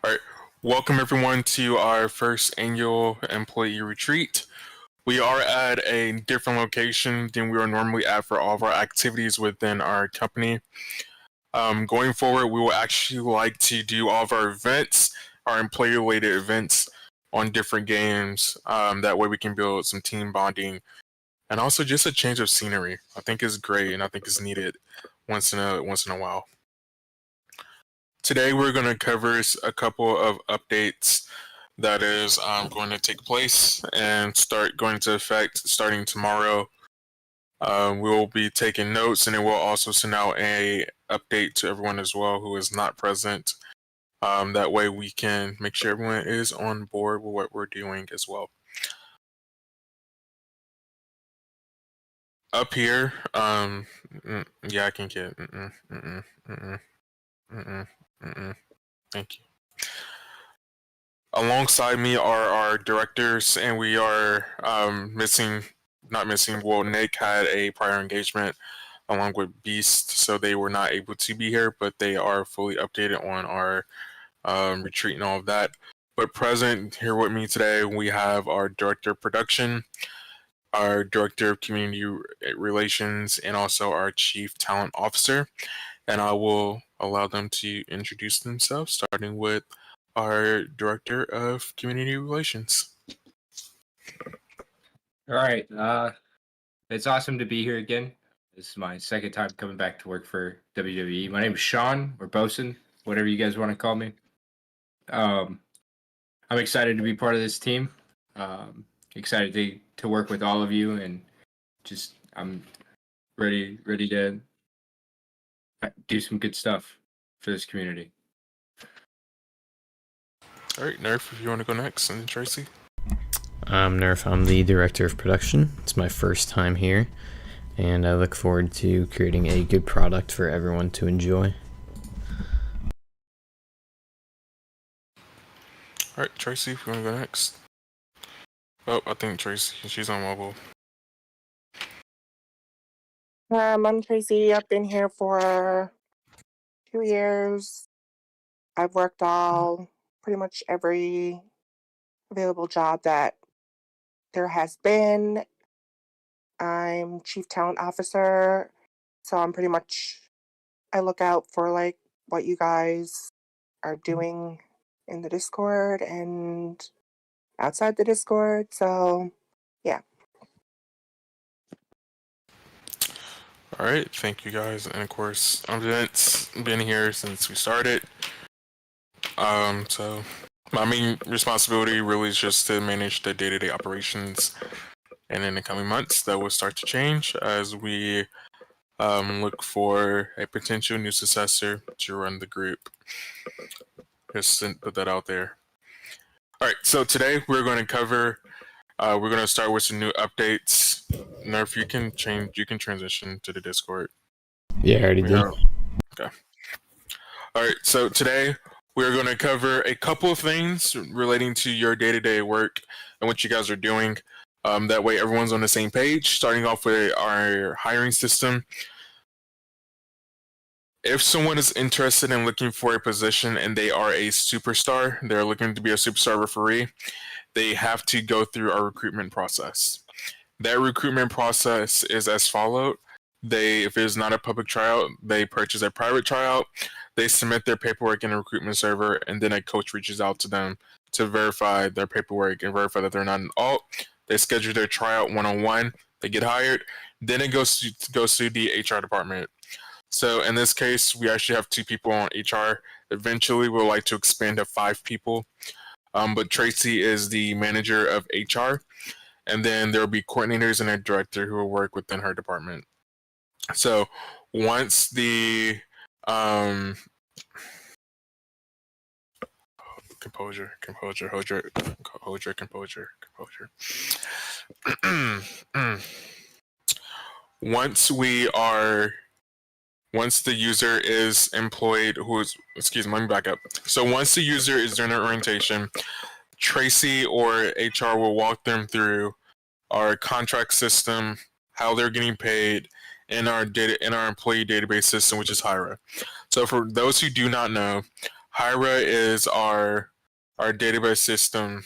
All right, welcome everyone to our first annual employee retreat. We are at a different location than we are normally at for all of our activities within our company. Going forward, we will actually like to do all of our events, our employee-related events on different games. That way we can build some team bonding and also just a change of scenery. I think is great and I think is needed once in a while. Today we're going to cover a couple of updates that is going to take place and start going into effect starting tomorrow. We will be taking notes, and it will also send out a update to everyone as well who is not present. That way we can make sure everyone is on board with what we're doing as well. Up here, yeah, I can get. Thank you. Alongside me are our directors, and we are well, Nick had a prior engagement along with Beast, so they were not able to be here, but they are fully updated on our retreat and all of that. But present here with me today, we have our Director of Production, our Director of Community Relations, and also our Chief Talent Officer. And I will allow them to introduce themselves, starting with our Director of Community Relations. All right. It's awesome to be here again. This is my second time coming back to work for WWE. My name is Sean, or Bosun, whatever you guys want to call me. I'm excited to be part of this team. Excited to work with all of you, and just I'm ready to do some good stuff for this community. All right, Nerf, if you want to go next, and then Tracy. I'm Nerf. I'm the Director of Production. It's my first time here, and I look forward to creating a good product for everyone to enjoy. All right, Tracy, if you want to go next. Oh, I think Tracy, she's on mobile. I'm Tracy. I've been here for 2 years. I've worked pretty much every available job that there has been. I'm Chief Talent Officer, so I look out for like what you guys are doing in the Discord and outside the Discord. So, yeah. All right, thank you guys, and of course, I'm Vince. Been here since we started. So my main responsibility really is just to manage the day-to-day operations, and in the coming months, that will start to change as we look for a potential new successor to run the group. Just to put that out there. All right, so today we're going to cover. We're going to start with some new updates. Nerf, you can transition to the Discord. Yeah, I already did. Okay. All right, so today we're going to cover a couple of things relating to your day-to-day work and what you guys are doing. That way everyone's on the same page, starting off with our hiring system. If someone is interested in looking for a position and they are a superstar, they're looking to be a superstar referee, they have to go through our recruitment process. That recruitment process is as followed. If it is not a public tryout, they purchase a private tryout, they submit their paperwork in a recruitment server, and then a coach reaches out to them to verify their paperwork and verify that they're not an alt. They schedule their tryout one-on-one, they get hired, then it goes to the HR department. So in this case, we actually have 2 people on HR. Eventually, we'll like to expand to 5 people. But Tracy is the manager of HR. And then there will be coordinators and a director who will work within her department. So once the composure. Once the user is employed, let me back up. So once the user is doing their orientation, Tracy or HR will walk them through our contract system, how they're getting paid, and our employee database system, which is Hira. So for those who do not know, Hyra is our database system.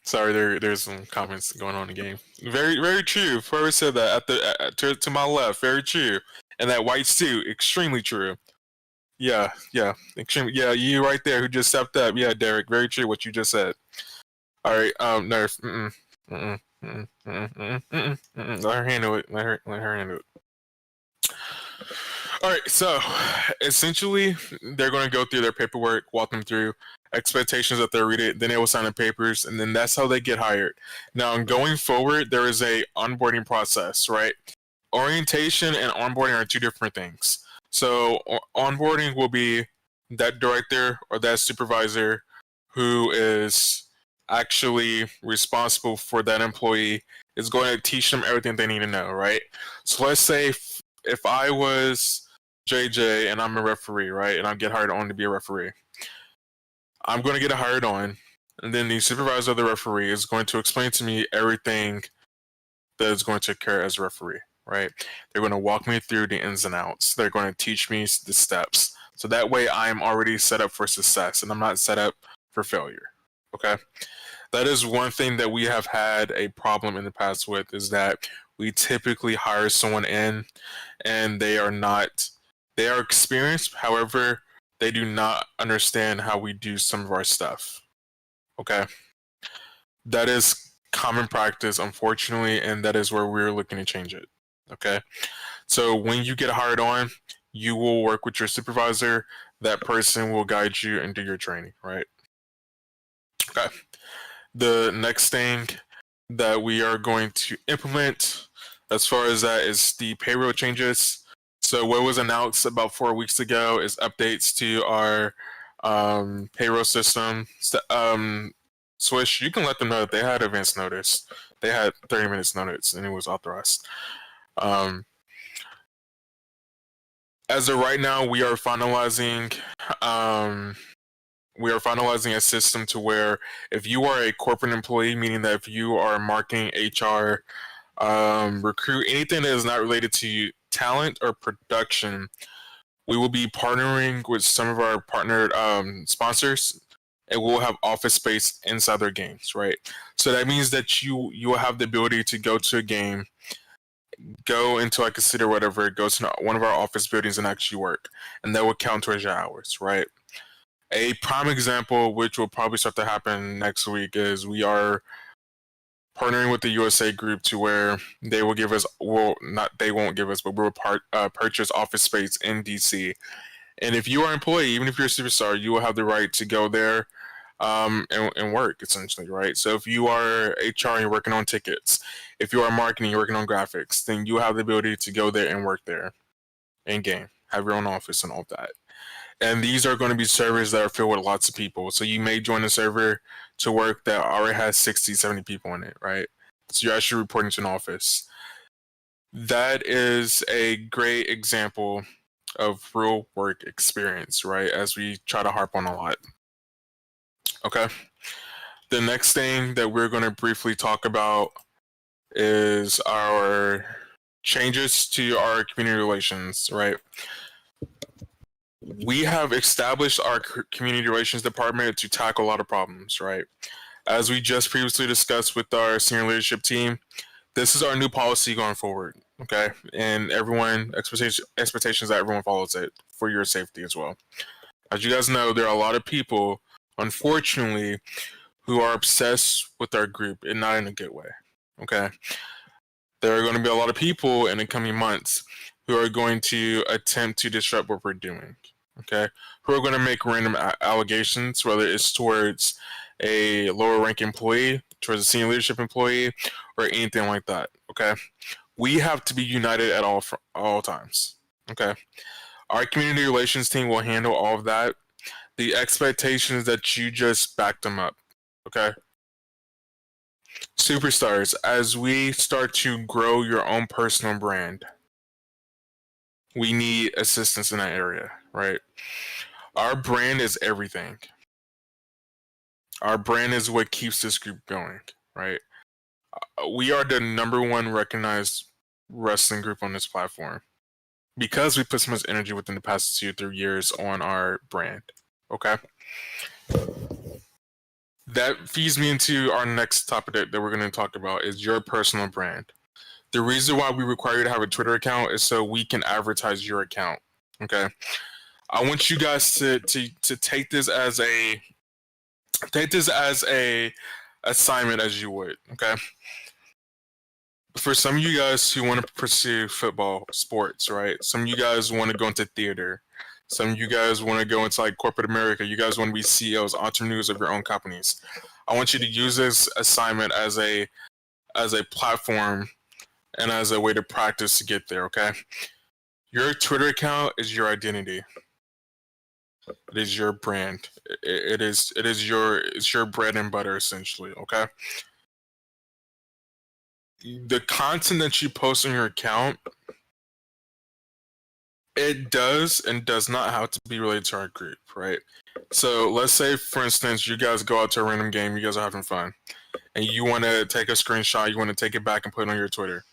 Sorry, there's some comments going on in the game. Very true. Whoever said that to my left, very true. And that white suit, extremely true. Yeah, extremely. Yeah, you right there who just stepped up. Yeah, Derek, very true what you just said. All right, Nerf. Let her handle it. Let her handle it. All right, so essentially, they're going to go through their paperwork, walk them through expectations that they read it, then they will sign the papers, and then that's how they get hired. Now, going forward, there is a onboarding process, right? Orientation and onboarding are two different things. So, onboarding will be that director or that supervisor who is actually responsible for that employee is going to teach them everything they need to know, right? So let's say if I was JJ and I'm a referee, right, and I get hired on to be a referee, I'm going to get hired on, and then the supervisor of the referee is going to explain to me everything that is going to occur as a referee, right? They're going to walk me through the ins and outs. They're going to teach me the steps. So that way I am already set up for success and I'm not set up for failure, okay? That is one thing that we have had a problem in the past with, is that we typically hire someone in and they are experienced, however, they do not understand how we do some of our stuff. Okay. That is common practice, unfortunately, and that is where we're looking to change it. Okay. So when you get hired on, you will work with your supervisor. That person will guide you and do your training, right? Okay. The next thing that we are going to implement as far as that is the payroll changes. So what was announced about 4 weeks ago is updates to our payroll system. Swish, you can let them know that they had advance notice. They had 30 minutes notice and it was authorized. As of right now, we are finalizing a system to where if you are a corporate employee, meaning that if you are marketing, HR, recruit, anything that is not related to talent or production, we will be partnering with some of our partnered sponsors, and we'll have office space inside their games, right? So that means that you will have the ability to go to a game, go into like a city or whatever, go to one of our office buildings and actually work, and that will count towards your hours, right? A prime example, which will probably start to happen next week, is we are partnering with the USA group to where they will give us, well, not they won't give us, but we'll purchase office space in DC. And if you are an employee, even if you're a superstar, you will have the right to go there and work, essentially, right? So if you are HR and you're working on tickets, if you are marketing, you're working on graphics, then you have the ability to go there and work there in game, have your own office and all of that. And these are going to be servers that are filled with lots of people. So you may join a server to work that already has 60, 70 people in it, right? So you're actually reporting to an office. That is a great example of real work experience, right? As we try to harp on a lot. Okay. The next thing that we're going to briefly talk about is our changes to our community relations, right? We have established our community relations department to tackle a lot of problems, right? As we just previously discussed with our senior leadership team, this is our new policy going forward, okay? And expectations that everyone follows it for your safety as well. As you guys know, there are a lot of people, unfortunately, who are obsessed with our group and not in a good way, okay? There are going to be a lot of people in the coming months who are going to attempt to disrupt what we're doing, okay? Who are going to make random allegations, whether it's towards a lower rank employee, towards a senior leadership employee, or anything like that, okay? We have to be united at all times, okay? Our community relations team will handle all of that. The expectation is that you just back them up, okay? Superstars, as we start to grow your own personal brand, we need assistance in that area, right? Our brand is everything. Our brand is what keeps this group going, right? We are the #1 recognized wrestling group on this platform. because we put so much energy within the past 2-3 years on our brand. Okay. That feeds me into our next topic that we're going to talk about is your personal brand. The reason why we require you to have a Twitter account is so we can advertise your account. Okay. I want you guys to take this as a assignment as you would. Okay. For some of you guys who want to pursue football, sports, right? Some of you guys want to go into theater. Some of you guys want to go into like corporate America. You guys want to be CEOs, entrepreneurs of your own companies. I want you to use this assignment as a platform and as a way to practice to get there, okay? Your Twitter account is your identity. It is your brand. It's your bread and butter essentially, okay? The content that you post on your account, it does and does not have to be related to our group, right? So let's say, for instance, you guys go out to a random game, you guys are having fun, and you want to take a screenshot, you want to take it back and put it on your Twitter.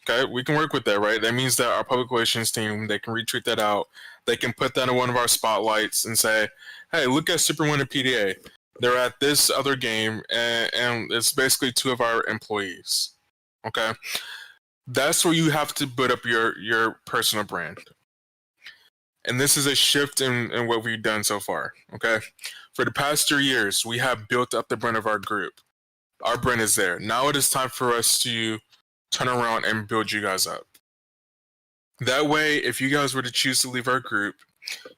Okay, we can work with that, right? That means that our public relations team, they can retweet that out. They can put that in one of our spotlights and say, hey, look at Super Winner PDA. They're at this other game, and it's basically 2 of our employees. Okay? That's where you have to put up your personal brand. And this is a shift in what we've done so far, okay? For the past 3 years, we have built up the brand of our group. Our brand is there. Now it is time for us to turn around and build you guys up. That way, if you guys were to choose to leave our group,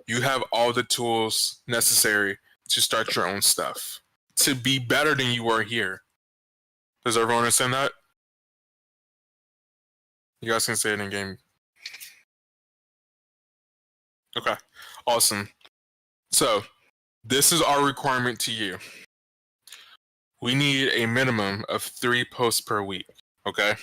you have all the tools necessary to start your own stuff, to be better than you were here. Does everyone understand that? You guys can say it in game. Okay, awesome. So, this is our requirement to you. We need a minimum of 3 posts per week, okay?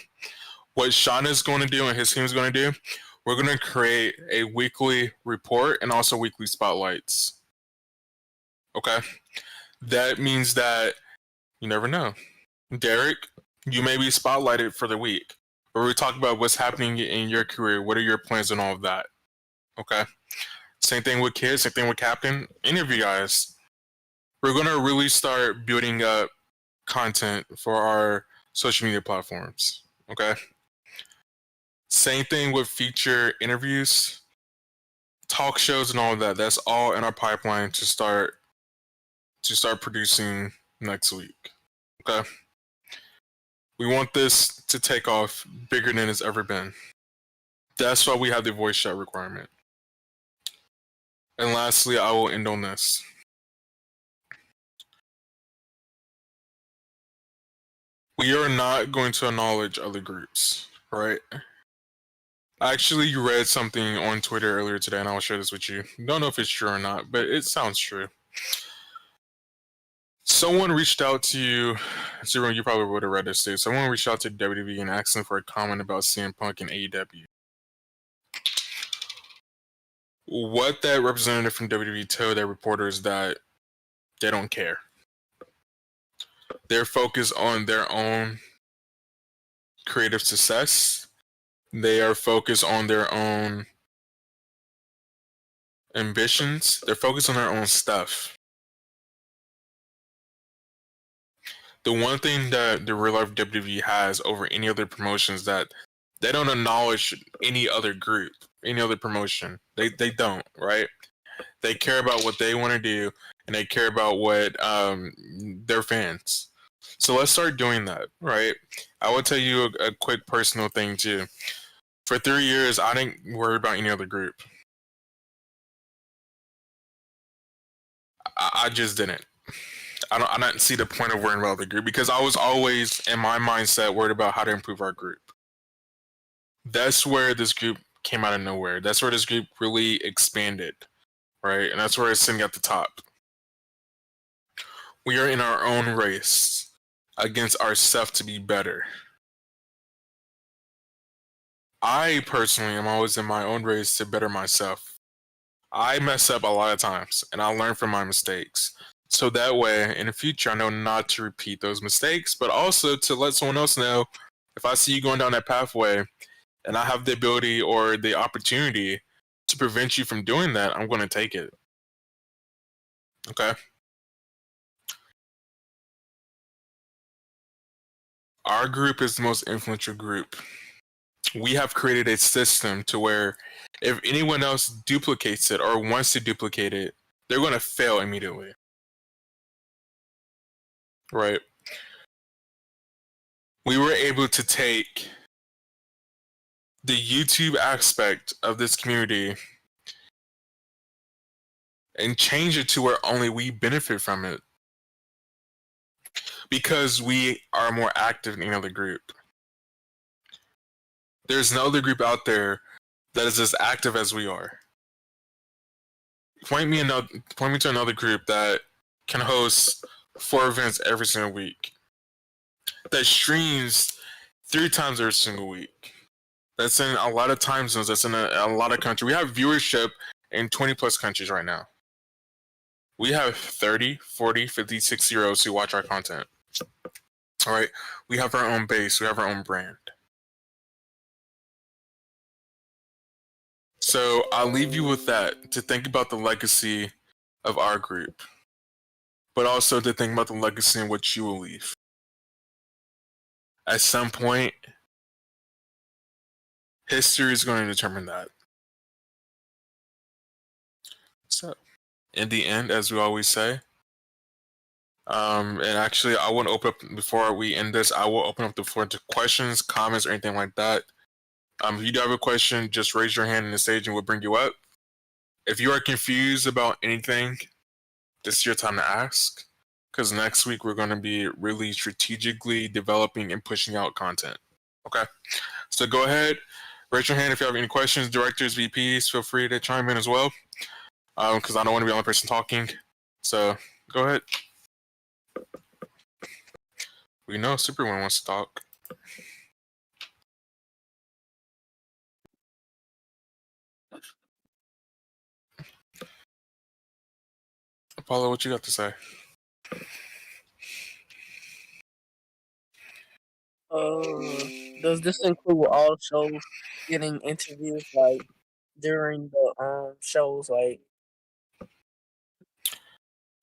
What Sean is going to do and his team is going to do, we're going to create a weekly report and also weekly spotlights. Okay? That means that you never know. Derek, you may be spotlighted for the week, where we talk about what's happening in your career, what are your plans and all of that. Okay? Same thing with kids, same thing with Captain, any of you guys. We're going to really start building up content for our social media platforms. Okay? Same thing with feature interviews, talk shows, and all of that. That's all in our pipeline to start producing next week. Okay? We want this to take off bigger than it's ever been. That's why we have the voice chat requirement. And lastly, I will end on this. We are not going to acknowledge other groups, right? I actually read something on Twitter earlier today, and I'll share this with you. Don't know if it's true or not, but it sounds true. Someone reached out to you, Zero, you probably would have read this too. Someone reached out to WWE and asked them for a comment about CM Punk and AEW. What that representative from WWE told their reporter is that they don't care. They're focused on their own creative success. They are focused on their own ambitions. They're focused on their own stuff. The one thing that the real life WWE has over any other promotions that they don't acknowledge any other group, any other promotion. They don't, right? They care about what they want to do, and they care about what their fans. So let's start doing that, right? I will tell you a quick personal thing too. For 3 years, I didn't worry about any other group. I just didn't. I don't see the point of worrying about the group because I was always, in my mindset, worried about how to improve our group. That's where this group came out of nowhere. That's where this group really expanded, right? And that's where it's sitting at the top. We are in our own race against ourselves to be better. I personally am always in my own race to better myself. I mess up a lot of times, and I learn from my mistakes. So that way, in the future, I know not to repeat those mistakes, but also to let someone else know, if I see you going down that pathway, and I have the ability or the opportunity to prevent you from doing that, I'm going to take it. Okay? Our group is the most influential group. We have created a system to where if anyone else duplicates it or wants to duplicate it, they're going to fail immediately. Right? We were able to take the YouTube aspect of this community and change it to where only we benefit from it because we are more active than any other group. There's no other group out there that is as active as we are. Point me to another group that can host 4 events every single week, that streams 3 times every single week, that's in a lot of time zones, that's in a lot of countries. We have viewership in 20 plus countries right now. We have 30, 40, 50, 60-year-olds who watch our content. All right, we have our own base, we have our own brand. So I'll leave you with that, to think about the legacy of our group, but also to think about the legacy in which you will leave. At some point, history is going to determine that. So, in the end, as we always say, and actually, I want to open up, before we end this, I will open up the floor to questions, comments, or anything like that. If you do have a question, just raise your hand in the stage and we'll bring you up. If you are confused about anything, this is your time to ask, because next week we're going to be really strategically developing and pushing out content. Okay? So go ahead, raise your hand if you have any questions. Directors, VPs, feel free to chime in as well, because I don't want to be the only person talking. So go ahead. We know Superman wants to talk. Apollo, what you got to say? Does this include all shows getting interviews like during the shows? Like,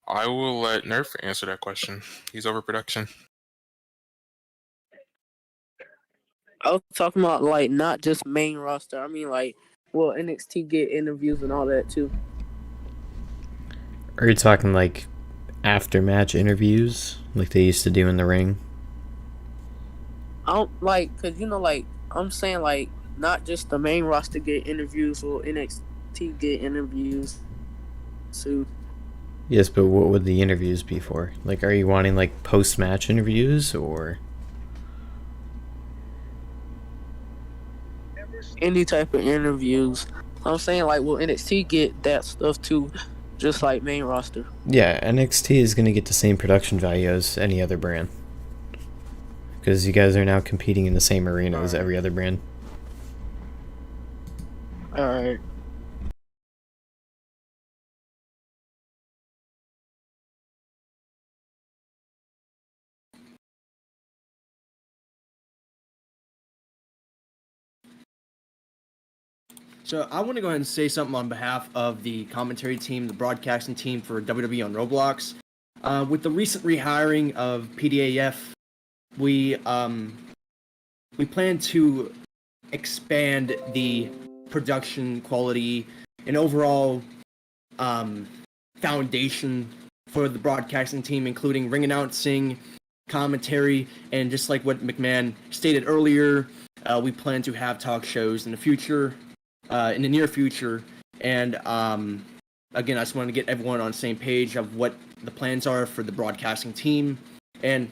I will let Nerf answer that question. He's over production. I was talking about like not just main roster. I mean, like, will NXT get interviews and all that too? Are you talking like after match interviews, like they used to do in the ring? I don't like, cause like I'm saying like not just the main roster get interviews, will NXT get interviews too? Yes, but what would the interviews be for? Like, are you wanting like post-match interviews or? Any type of interviews. I'm saying like will NXT get that stuff too, just like main roster? Yeah, NXT is going to get the same production value as any other brand. Because you guys are now competing in the same arena as every other brand. Alright. So I want to go ahead and say something on behalf of the commentary team, the broadcasting team for WWE on Roblox. With the recent rehiring of PDAF, we plan to expand the production quality and overall foundation for the broadcasting team, including ring announcing, commentary, and just like what McMahon stated earlier, we plan to have talk shows in the future. In the near future, and again, I just want to get everyone on the same page of what the plans are for the broadcasting team. And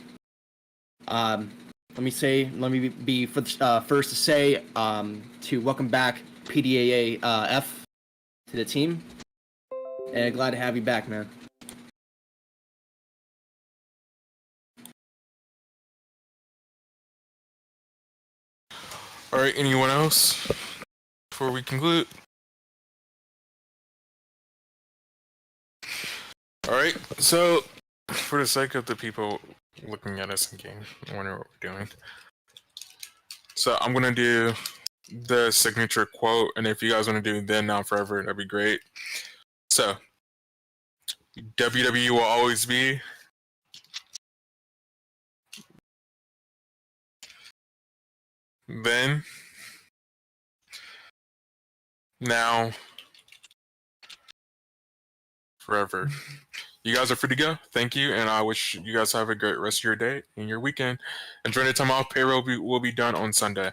let me be first to say to welcome back PDAF to the team, and glad to have you back, man. All right, anyone else before we conclude? All right, so for the sake of the people looking at us in game, wondering what we're doing, so I'm gonna do the signature quote, and if you guys want to do then, now, forever, that'd be great. So, WWE will always be. Then, now, forever. You guys are free to go. Thank you, and I wish you guys have a great rest of your day and your weekend. Enjoy the time off. Payroll will be done on Sunday.